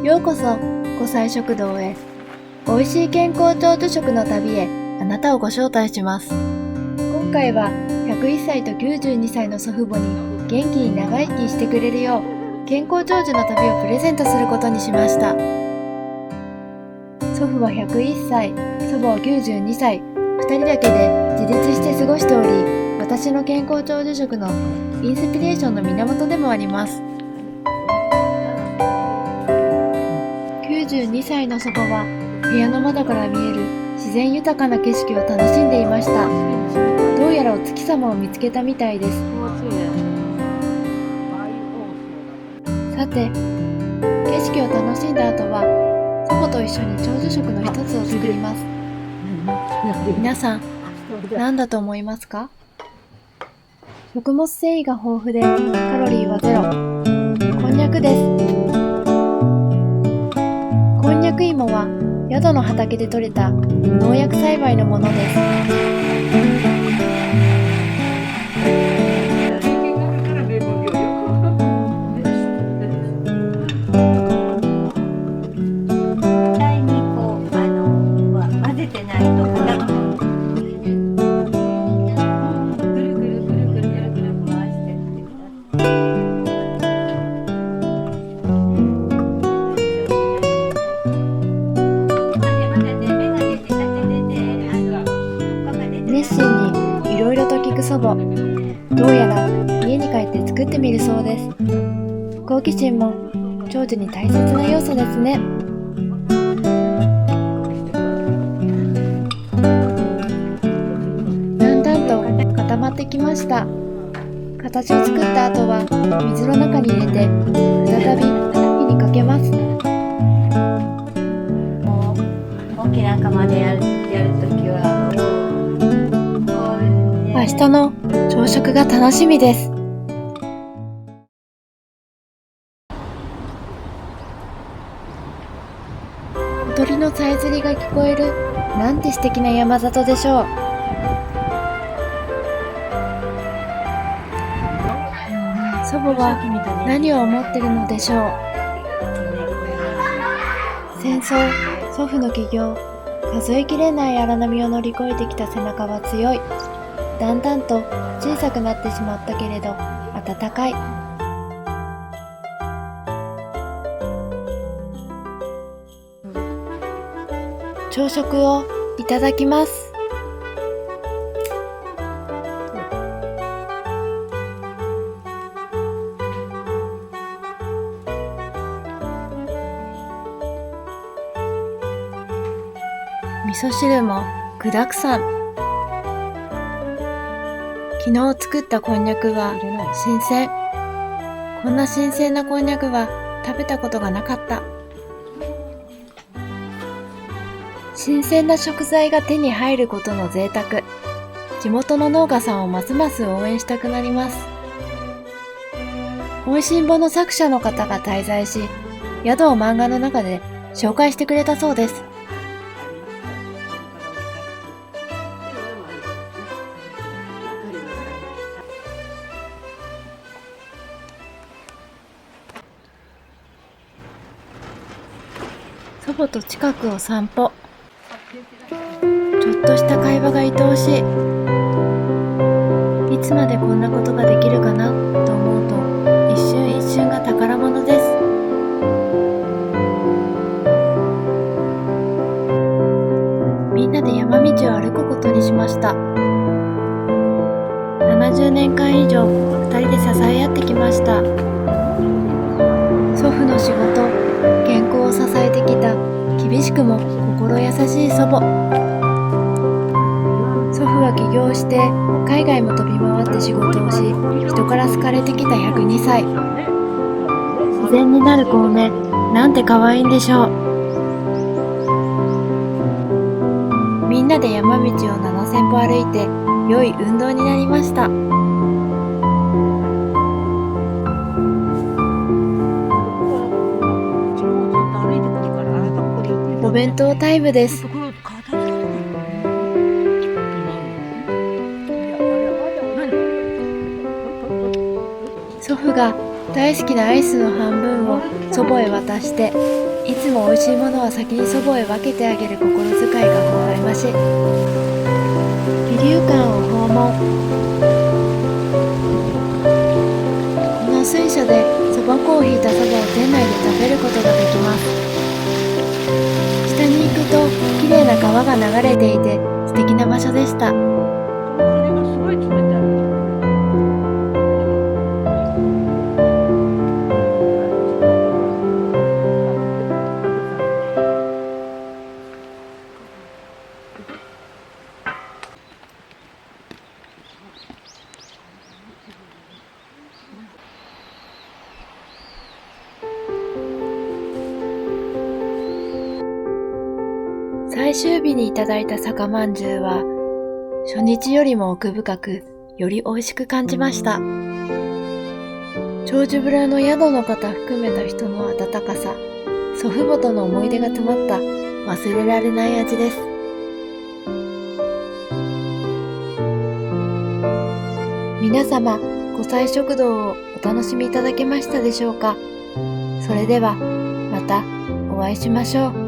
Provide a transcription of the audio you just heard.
ようこそ5歳食堂へ。美味しい健康長寿食の旅へあなたをご招待します。今回は101歳と92歳の祖父母に元気に長生きしてくれるよう健康長寿の旅をプレゼントすることにしました。祖父は101歳、祖母は92歳、2人だけで自立して過ごしており、私の健康長寿食のインスピレーションの源でもあります。92歳の祖母は部屋の窓から見える自然豊かな景色を楽しんでいました。どうやらお月様を見つけたみたいです。さて、景色を楽しんだ後は祖母と一緒に長寿食の一つを作ります。皆さん、何だと思いますか？食物繊維が豊富でカロリーはゼロ。こんにゃくです。こんにゃく芋は宿の畑で採れた無農薬栽培のものです。熱心にいろいろと聞く祖母。どうやら家に帰って作ってみるそうです。好奇心も長寿に大切な要素ですね。だんだんと固まってきました。形を作った後は水の中に入れて再び火にかけます。大きな釜でやるときは明日の朝食が楽しみです。小鳥のさえずりが聞こえるなんて素敵な山里でしょう。祖母は何を思ってるのでしょう。戦争、祖父の起業、数えきれない荒波を乗り越えてきた背中は強い。だんだんと小さくなってしまったけれど温かい。朝食をいただきます。味噌汁も具だくさん。昨日作ったこんにゃくは新鮮。こんな新鮮なこんにゃくは食べたことがなかった。新鮮な食材が手に入ることの贅沢。地元の農家さんをますます応援したくなります。美味しんぼの作者の方が滞在し、宿を漫画の中で紹介してくれたそうです。祖母と近くを散歩。ちょっとした会話が愛おしい。いつまでこんなことができるかなと思うと、一瞬一瞬が宝物です。みんなで山道を歩くことにしました。70年間以上2人で支え合ってきました。祖父の仕事、健康を支えてきた厳しくも心優しい祖母。祖父は起業して海外も飛び回って仕事をし、人から好かれてきた102歳。自然になる小梅、なんて可愛いんでしょう。みんなで山道を7000歩歩いて良い運動になりました。お弁当タイムです。祖父が大好きなアイスの半分を祖母へ渡して、いつも美味しいものは先に祖母へ分けてあげる心遣いが微笑ましい。飛龍館を訪問。この水車でそば粉をひいたそばを店内で食べることができます。下に行くと綺麗な川が流れていて素敵な場所でした。それがすごい冷たい。最終日にいただいた酒まんじゅうは初日よりも奥深くより美味しく感じました。長寿村の宿の方含めた人の温かさ、祖父母との思い出が詰まった忘れられない味です。皆様、五歳食堂をお楽しみいただけましたでしょうか。それではまたお会いしましょう。